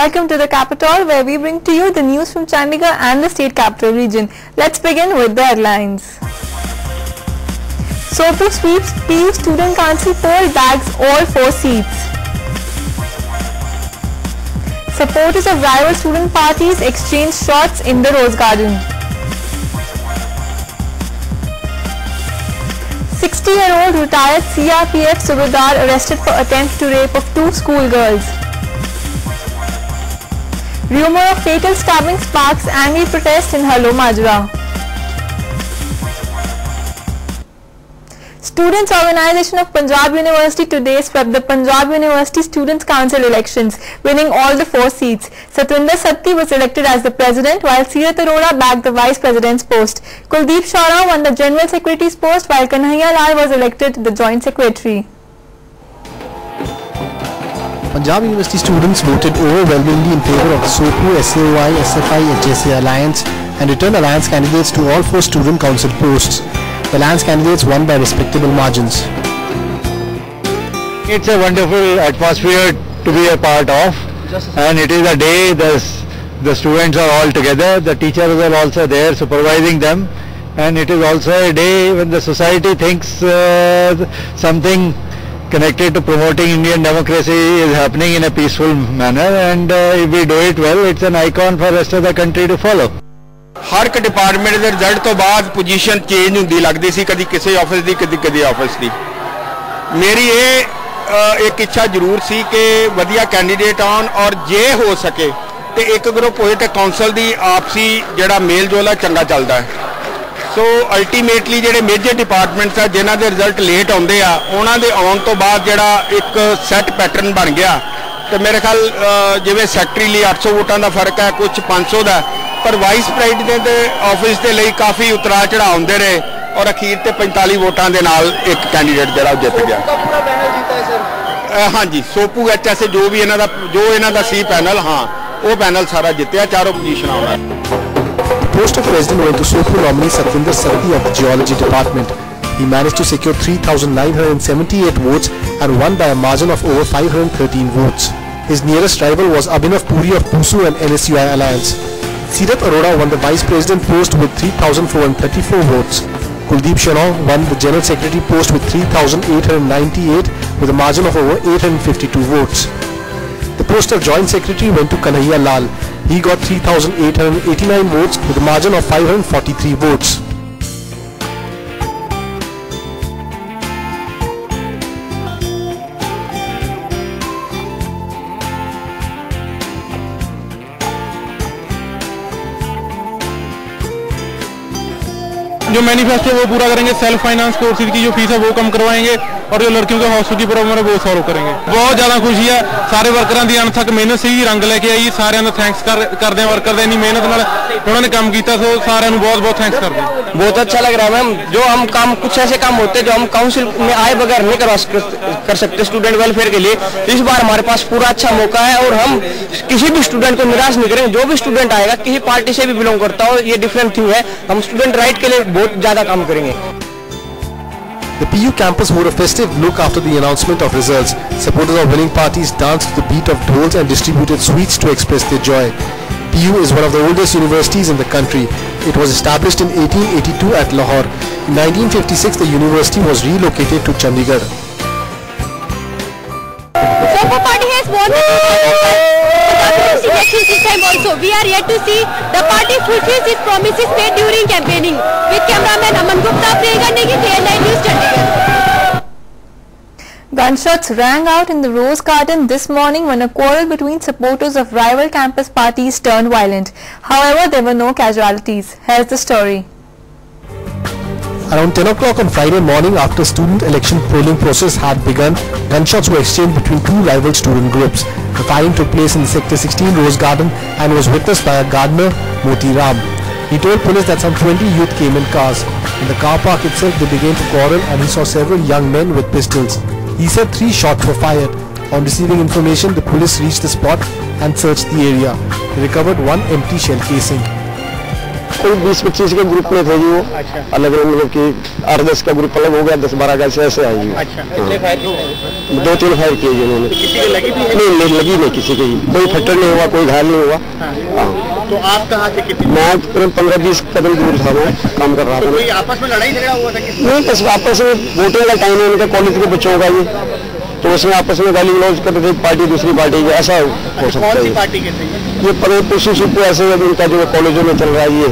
welcome to the capital, where we bring to you the news from Chandigarh and the state capital region. Let's begin with the headlines. Sopur sweeps PU Student Council poll bags all 4 seats. Supporters of rival student parties exchange shots in the Rose Garden. 60-year-old retired CRPF Subedar arrested for attempt to rape of 2 schoolgirls. Rumour of fatal stabbing sparks angry protest in Hallo Majra. Students' Organisation of Punjab University today swept the Punjab University Students' Council elections, winning all the 4 seats. Satwinder Satti was elected as the president, while Seerat Arora bagged the vice president's post. Kuldeep Shaurya won the general secretary's post, while Kanhaiya Lal was elected the joint secretary. Punjab University students voted overwhelmingly in favour of the SOPU, SAOI, SFI, HSA alliance and returned alliance candidates to all 4 student council posts. The alliance candidates won by respectable margins. It's a wonderful atmosphere to be a part of, and it is a day the students are all together, the teachers are also there supervising them, and it is also a day when the society thinks something connected to promoting Indian democracy is happening in a peaceful manner, and if we do it well, it's an icon for the rest of the country to follow. हर एक department के result तो बाद position change होंदी लगती सी, कभी किसी office की कभी ऑफिस की। मेरी ये एक इच्छा जरूर सी कि वधिया कैंडीडेट आउन और जे हो सके तो एक ग्रुप होए तो काउंसल की आपसी जिहड़ा मेल जोल है चंगा चलता है। सो अल्टीमेटली जिहड़े मेजर डिपार्टमेंट्स है जिन्हां दे रिजल्ट लेट आउंदे आ, उन्हां दे आउण तो बाद जिहड़ा एक सैट पैटर्न बन गया, तो मेरे ख्याल जिवें सैकटरी लिए 800 वोटां का फर्क है, कुछ 500 का, पर वाइस प्रेसिडेंट के ऑफिस के लिए काफ़ी उतरा चढ़ाव होंदे रहे और अखीर ते 45 वोटां दे नाल एक कैंडीडेट जिहड़ा जित गया। हाँ जी, सोपू HSA जो भी इन्हां दा सी पैनल, हाँ वो पैनल सारा जितया, चारों position आउणा। The post of president went to SOPU nominee Satwinder Satti of the Geology Department. He managed to secure 3,978 votes and won by a margin of over 513 votes. His nearest rival was Abhinav Puri of PUSU and NSUI Alliance. Seerat Arora won the vice president post with 3,434 votes. Kuldeep Shaurya won the general secretary post with 3,898 with a margin of over 852 votes. The post of joint secretary went to Kanhaiya Lal. He got 3,889 votes with a margin of 543 votes. जो manifesto वो पूरा करेंगे, self finance courses की जो fees है वो कम करवाएंगे और जो लड़कियों के हॉस्टल की प्रॉब्लम है वो सॉल्व करेंगे। बहुत ज़्यादा खुशी है, सारे वर्करां की अणथक मेहनत से ही रंग लेके आई, सारे का थैंक्स करते हैं वर्कर इन्नी मेहनत नाल उन्होंने काम किया, तो सारे बहुत बहुत थैंक्स करते हैं। बहुत अच्छा लग रहा है मैम, जो हम काम कुछ ऐसे काम होते हैं जो हम काउंसिल में आए बगैर नहीं कर सकते स्टूडेंट वेलफेयर के लिए। इस बार हमारे पास पूरा अच्छा मौका है और हम किसी भी स्टूडेंट को निराश नहीं करेंगे। जो भी स्टूडेंट आएगा, किसी पार्टी से भी बिलोंग करता हो, ये डिफरेंट थिंग है, हम स्टूडेंट राइट के लिए बहुत ज़्यादा काम करेंगे। The PU campus wore a festive look after the announcement of results. Supporters of winning parties danced to the beat of dhols and distributed sweets to express their joy. PU is one of the oldest universities in the country. It was established in 1882 at Lahore. In 1956, the university was relocated to Chandigarh. Sopo party has won elections this time also. We are yet to see the party fulfills its promises made during campaigning. With cameraman Aman Gupta, Priyanka Negi, KNI News, Chandigarh. Gunshots rang out in the Rose Garden this morning when a quarrel between supporters of rival campus parties turned violent. However, there were no casualties. Here's the story. Around 10 o'clock on Friday morning, after student election polling process had begun, gunshots were exchanged between 2 rival student groups. The firing took place in Sector 16 Rose Garden and was witnessed by a gardener, Moti Ram. He told police that some 20 youth came in cars. In the car park itself, they began to quarrel and he saw several young men with pistols. He said 3 shots were fired. On receiving information, the police reached the spot and searched the area. They recovered 1 empty shell casing. कोई 20-25 के group में थे जी वो। अच्छा। अलग अलग मतलब कि 8-10 का ग्रुप अलग हो गया, 10-12 का ऐसे आए जी। अच्छा। 2-3 फायर किए जी उन्होंने। किसी के लगी भी? नहीं लगी नहीं किसी के, कोई फटर नहीं हुआ, कोई घायल नहीं हुआ। तो आप कहाँ थे? कितने? मैं 15-20 कदम दूर था, मैं काम कर रहा था। कोई आपस में लड़ाई झगड़ा हुआ था? नहीं, बस आपस में वोटिंग का टाइम है उनका, कॉलेज के बच्चों का ये, तो उसमें आपस में गाली गलौज करते थे, पार्टी दूसरी पार्टी की, ऐसा हो सकता है। कौन सी पार्टी के थे ये? पर ऐसे उनका जो कॉलेजों में चल रहा है ये।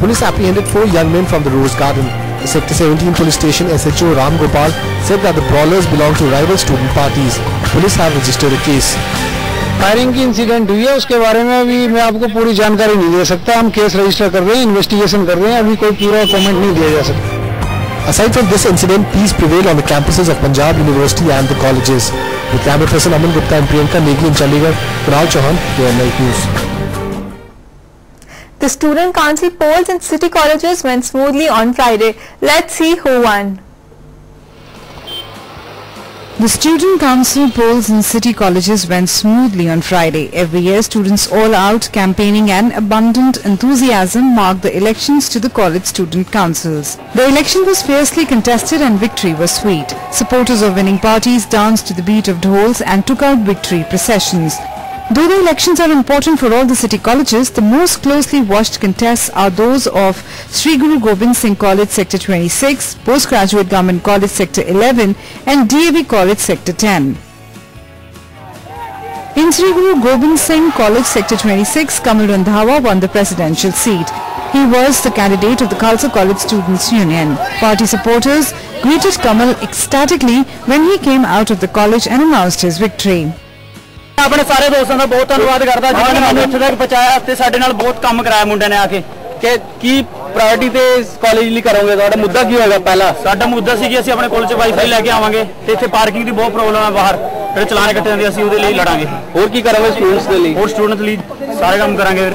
Police apprehended 4 young men from the Rose Garden. The Sector 17 police station SHO Ram Gopal said that the brawlers belong to rival student parties. Police have registered a case. Firing की इंसिडेंट हुई है, उसके बारे में अभी मैं आपको पूरी जानकारी नहीं दे सकता। हम केस रजिस्टर कर रहे हैं, इन्वेस्टिगेशन कर रहे हैं, अभी कोई पूरा कमेंट नहीं दिया जा सकता। Aside from this incident, peace prevailed on the campuses of Punjab University and the colleges. With camera person Aman Gupta and Priyanka Negi in Chandigarh, Kunal Chauhan, KNL News. The student council polls in city colleges went smoothly on Friday. Let's see who won. The student council polls in city colleges went smoothly on Friday. Every year, students all out campaigning and abundant enthusiasm marked the elections to the college student councils. The election was fiercely contested and victory was sweet. Supporters of winning parties danced to the beat of dhols and took out victory processions. Though the elections are important for all the city colleges, the most closely watched contests are those of Sri Guru Gobind Singh College Sector 26, Postgraduate Government College Sector 11 and DAV College Sector 10. In Sri Guru Gobind Singh College Sector 26, Kamal Randhawa won the presidential seat. He was the candidate of the Khalsa College Students Union. Party supporters greeted Kamal ecstatically when he came out of the college and announced his victory. अपने सारे दोस्तों का बहुत धन्यवाद करता जिन्होंने मैंने इत्थे तक पहुंचाया ते साडे नाल बहुत काम कराया मुंडे ने आके कि की प्रायोरिटी ते कॉलेज ਲਈ ਕਰੋਗੇ ਤੁਹਾਡਾ ਮੁੱਦਾ ਕੀ ਹੋਏਗਾ ਪਹਿਲਾ ਸਾਡਾ ਮੁੱਦਾ ਸੀ ਕਿ ਅਸੀਂ ਆਪਣੇ ਕਾਲਜ 'ਚ ਵਾਈਫਾਈ ਲੈ ਕੇ ਆਵਾਂਗੇ ਤੇ ਇੱਥੇ ਪਾਰਕਿੰਗ ਦੀ ਬਹੁਤ ਪ੍ਰੋਬਲਮ ਹੈ ਬਾਹਰ ਜਿਹੜੇ ਚਲਾਨ ਕੱਟੇ ਜਾਂਦੇ ਅਸੀਂ ਉਹਦੇ ਲਈ ਲੜਾਂਗੇ ਹੋਰ ਕੀ ਕਰਾਂਗੇ ਸਟੂਡੈਂਟਸ ਦੇ ਲਈ ਹੋਰ ਸਟੂਡੈਂਟਸ ਲਈ ਸਾਰੇ ਕੰਮ ਕਰਾਂਗੇ ਫਿਰ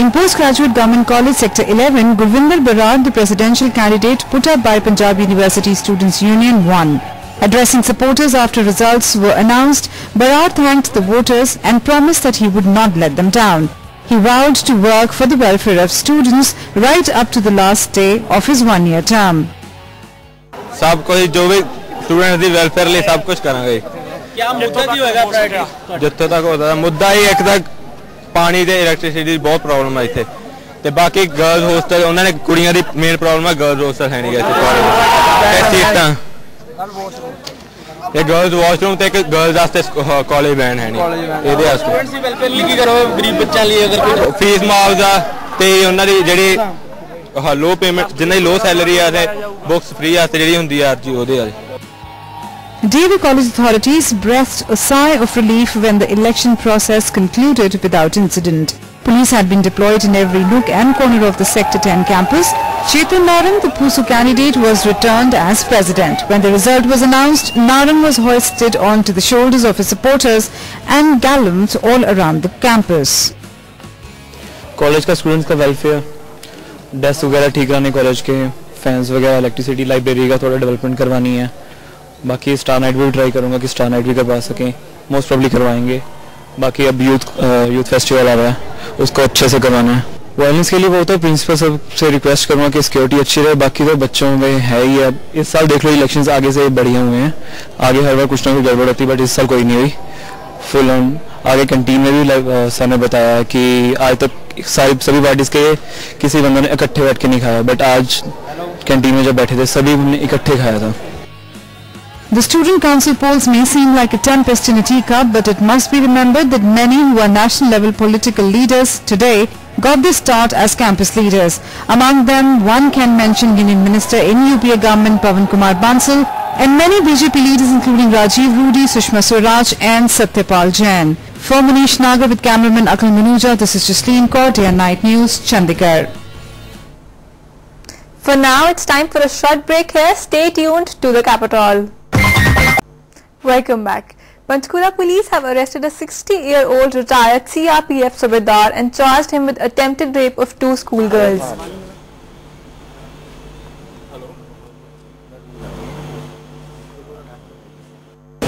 In postgraduate government college sector 11, Gurvinder Barad, the presidential candidate put up by Punjab University Students Union, won. Addressing supporters after results were announced, Barad thanked the voters and promised that he would not let them down. He vowed to work for the welfare of students right up to the last day of his one-year term. सब कोई जो भी student दी welfare लिए सब कुछ करांगे क्या मुद्दा की होएगा प्रायोरिटी जितने तक होता है मुद्दा ही एक तक पानी ते इलेक्ट्रिसिटी दी बहुत प्रॉब्लम है इत्थे ते बाकी गर्ल्स हॉस्टल उन्होंने कुड़ियां दी मेन प्रॉब्लम है गर्ल्स हॉस्टल है नहीं इत्थे सीटां ये गर्ल्स वॉशरूम ते गर्ल्स वास्ते कॉलेज बैन है नहीं ਇਹਦੇ ਵਾਸਤੇ स्टूडेंट्स ਦੀ ਵੈਲਫੇਅਰ ਲਈ ਕੀ ਕਰੋ ਗਰੀਬ ਬੱਚਿਆਂ ਲਈ ਅਗਰ ਕੋਈ ਫੀਸ ਮੁਆਵਜ਼ਾ ਤੇ ਉਹਨਾਂ ਦੀ ਜਿਹੜੀ लो पेमेंट जिन्हें लो सैलरी आ बुक्स फ्री आते ਜਿਹੜੀ ਹੁੰਦੀ ਆ ਜੀ ਉਹਦੇ ਵਾਲੀ DAV College authorities breathed a sigh of relief when the election process concluded without incident. Police had been deployed in every nook and corner of the Sector 10 campus. Chetan Naran, the PUSU candidate, was returned as president. When the result was announced, Naran was hoisted onto the shoulders of his supporters and galloped all around the campus. College का students का welfare desk वगैरह ठीक कराने college के fans वगैरह electricity library का थोड़ा development करवानी है बाकी स्टार नाइट भी ट्राई करूंगा कि स्टार नाइट भी करवा सकें मोस्ट प्रॉब्ली करवाएंगे बाकी अब यूथ फेस्टिवल आ रहा है उसको अच्छे से करवाना है वायलेंस के लिए वो होता है प्रिंसिपल सब से रिक्वेस्ट करूंगा कि सिक्योरिटी अच्छी रहे बाकी तो बच्चों में है ही अब इस साल देख लो इलेक्शंस आगे से बढ़िया हुए हैं आगे हर बार कुछ ना कुछ गड़बड़ होती है बट इस साल कोई नहीं हुई फुल ऑन आगे कैंटीन में भी सर ने बताया कि आज तक सभी पार्टीज के किसी बंदे ने इकट्ठे बैठ के नहीं खाया बट आज कैंटीन में जब बैठे थे सभी ने इकट्ठे खाया था The student council polls may seem like a tempest in a teacup, but it must be remembered that many who are national level political leaders today got their start as campus leaders. Among them, one can mention Union Minister in UPA government Pawan Kumar Bansal and many BJP leaders including Rajiv Rudi, Sushma Swaraj and Satyapal Jain. For Manish Nagar with cameraman Akal Manuja, this is Jasleen Kaur, Day and Night News, Chandigarh. For now, it's time for a short break here. Stay tuned to the Capitol. Welcome back. Panchkula police have arrested a 60-year-old retired CRPF Subedar and charged him with attempted rape of 2 schoolgirls.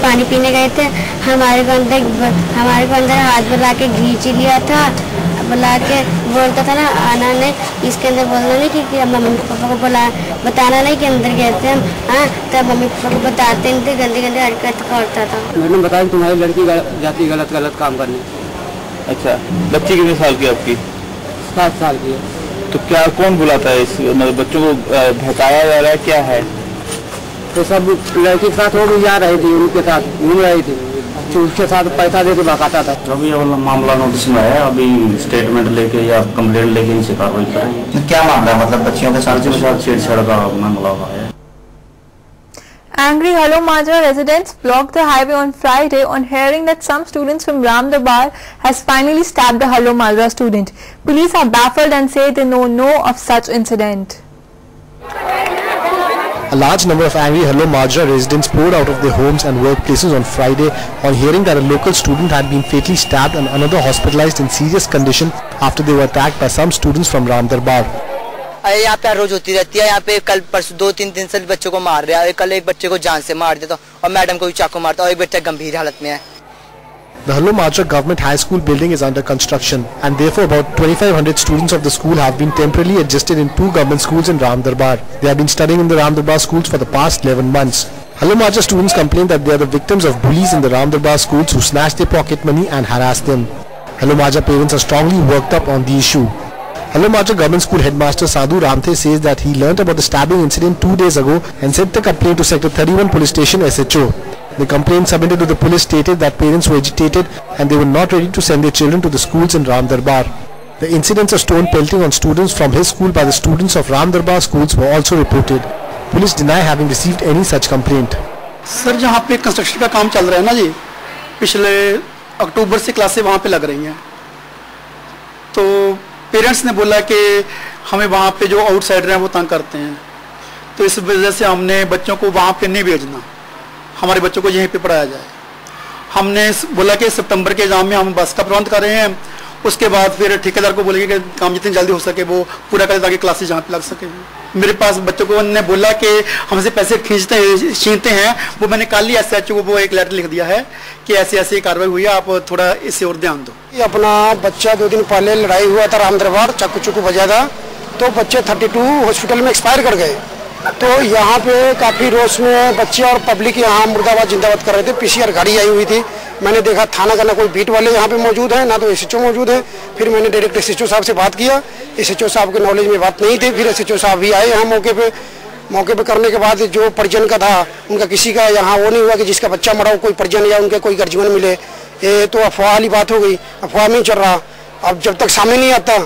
पानी पीने गए थे हमारे को अंदर हाथ बढ़ा के घींच लिया था बुला के बोलता था ना आना नहीं, इसके अंदर बोलना नहीं कि मम्मी पापा को बुला बताना नहीं कि अंदर गए थे हम। हाँ, तब मम्मी पापा को बताते नहीं थे, गंदी गंदी हरकत करता था। मैंने बताया तुम्हारी लड़की जाती गलत काम करने। अच्छा, बच्ची कितने साल की आपकी? 7 साल की है। तो क्या कौन बुलाता है इस मतलब बच्चों को भटकाया जा रहा है, क्या है? तो सब लड़की के साथ हो भी जा रही थी, उनके साथ घूम रही थी, उसके साथ पैसा दे के भगाता था। अभी मामला नोटिस में आया, अभी स्टेटमेंट लेके या कंप्लेंट लेके इनसे कार्रवाई करेंगे। क्या मामला है? मतलब बच्चियों के साथ छेड़छाड़ का मामला है। Angry Hallo Majra residents blocked the highway on Friday on hearing that some students from Ram Darbar has finally stabbed a Hallo Majra student. Police are baffled and say they know of such incident. A large number of angry Hallo Majra residents poured out of their homes and workplaces on Friday on hearing that a local student had been fatally stabbed and another hospitalized in serious condition after they were attacked by some students from Ram Darbar. यहाँ पे रोज होती रहती है। यहाँ पे कल परसों 2-3 दिन से बच्चों को मार रहा है। कल एक बच्चे को जान से मार दिया और मैडम को भी चाकू मारता और एक बच्चा गंभीर हालत में है। The Hallo Majra Government High School building is under construction and therefore about 2,500 students of the school have been temporarily adjusted in 2 government schools in Ram Darbar. They have been studying in the Ram Darbar schools for the past 11 months. Hallo Majra students complain that they are the victims of bullies in the Ram Darbar schools who snatch their pocket money and harass them. Hallo Majra parents are strongly worked up on the issue. Hallo Majra Government School headmaster Sadhu Ramthe says that he learnt about the stabbing incident 2 days ago and sent the complaint to Sector 31 Police Station SHO. The complaint submitted to the police stated that parents were agitated and they were not ready to send their children to the schools in Ram Darbar. The incidents of stone pelting on students from his school by the students of Ram Darbar schools were also reported. Police deny having received any such complaint. Sir, जहाँ पे construction का काम चल रहा है ना जी, पिछले अक्टूबर से क्लासें वहाँ पे लग रही हैं, तो पेरेंट्स ने बोला कि हमें वहाँ पे जो आउटसाइडर हैं वो तंग करते हैं, तो इस वजह से हमने बच्चों को वहाँ पे नहीं भेजना, हमारे बच्चों को यहीं पे पढ़ाया जाए। हमने बोला कि सितंबर के एग्जाम में हम बस का प्रबंध कर रहे हैं, उसके बाद फिर ठेकेदार को बोलेंगे कि काम जितनी जल्दी हो सके वो पूरा करें ताकि क्लासेस जहाँ पे लग सके। मेरे पास बच्चों को उन्होंने बोला कि हमसे पैसे छीनते हैं, वो मैंने कल ही SHO को वो एक लेटर लिख दिया है कि ऐसी ऐसी कार्रवाई हुई है, आप थोड़ा इससे और ध्यान दो। अपना बच्चा 2 दिन पहले लड़ाई हुआ था राम दरबार, चाकू चुकू बजा था, तो बच्चे 32 हॉस्पिटल में एक्सपायर कर गए। तो यहाँ पे काफ़ी रोष में बच्चे और पब्लिक यहाँ मुर्दाबाद जिंदाबाद कर रहे थे। PCR गाड़ी आई हुई थी, मैंने देखा थाना का ना कोई बीट वाले यहाँ पे मौजूद हैं, ना तो SHO मौजूद है। फिर मैंने डायरेक्ट SHO साहब से बात किया, SHO साहब के नॉलेज में बात नहीं थी। फिर SHO साहब भी आए यहाँ मौके पे करने के बाद जो परिजन का था उनका किसी का यहाँ वो नहीं हुआ कि जिसका बच्चा मरा हो कोई परिजन या उनके कोई गर्जीवन मिले। ये तो अफवाह वाली बात हो गई, अफवाह में चल रहा। अब जब तक सामने नहीं आता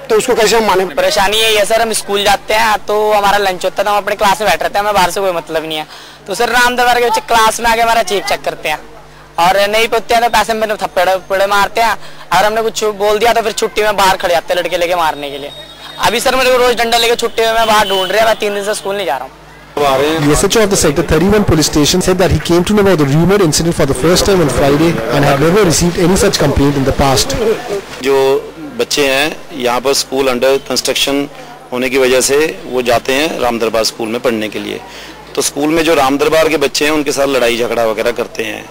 तो उसको कैसे हम माने। परेशानी यही है सर, हम स्कूल जाते हैं तो हमारा लंच होता है, हम अपने क्लास में बैठ रहते हैं, हमें बाहर से कोई मतलब नहीं है। तो सर राम दरबार के बच्चे क्लास में आके हमारा चेक करते हैं और नहीं पहुंचते हैं तो पैसे में थप्पड़ मारते हैं, और हमने कुछ बोल दिया तो फिर छुट्टी में बाहर खड़े जाते हैं लड़के लेके मारने के लिए। अभी सर मेरे को रोज डंडा लेके छुट्टी में मैं बाहर ढूंढ रहा है, मैं 3 दिन से स्कूल नहीं जा रहा हूँ। The SHO of the Sector 31 police station said that he came to know about the rumored incident for the first time on Friday and had never received any such complaint in the past. जो बच्चे हैं यहाँ पर school under construction होने की वजह से वो जाते हैं राम दरबार स्कूल में पढ़ने के लिए, तो स्कूल में जो राम दरबार के बच्चे हैं उनके साथ लड़ाई झगड़ा वगैरह करते हैं,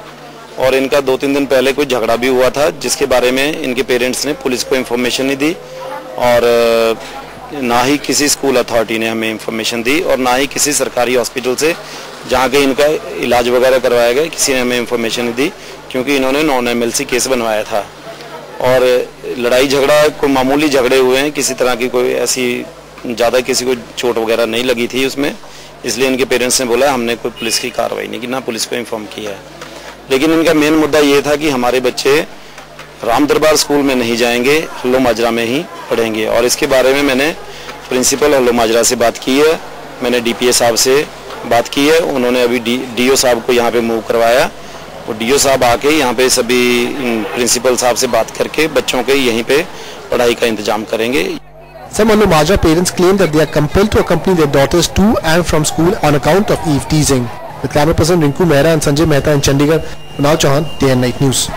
और इनका 2-3 दिन पहले कोई झगड़ा भी हुआ था जिसके बारे में इनके पेरेंट्स ने पुलिस को इन्फॉर्मेशन नहीं दी, और ना ही किसी स्कूल अथॉरिटी ने हमें इन्फॉर्मेशन दी, और ना ही किसी सरकारी हॉस्पिटल से जहाँ के इनका इलाज वगैरह करवाया गया किसी ने हमें इन्फॉर्मेशन नहीं दी, क्योंकि इन्होंने नॉन MLC केस बनवाया था। और लड़ाई झगड़ा कोई मामूली झगड़े हुए हैं, किसी तरह की कोई ऐसी ज़्यादा किसी को चोट वगैरह नहीं लगी थी उसमें, इसलिए इनके पेरेंट्स ने बोला हमने कोई पुलिस की कार्रवाई नहीं की, ना पुलिस को इन्फॉर्म किया है। लेकिन इनका मेन मुद्दा ये था कि हमारे बच्चे राम दरबार स्कूल में नहीं जाएंगे, हल्लो माजरा में ही पढ़ेंगे, और इसके बारे में मैंने प्रिंसिपल हल्लो माजरा से बात की है, मैंने DPA साहब से बात की है, उन्होंने अभी DO साहब को यहाँ पे मूव करवाया, और DO साहब आके यहाँ पे सभी प्रिंसिपल साहब से बात करके बच्चों के यहीं पे पढ़ाई का इंतजाम करेंगे। Some Hallo Majra parents claim that they are compelled to accompany their daughters to and from school on account of eve teasing. With camera person Rinku Mehra and Sanjay Mehta in Chandigarh, Manav Chauhan, Day and Night News.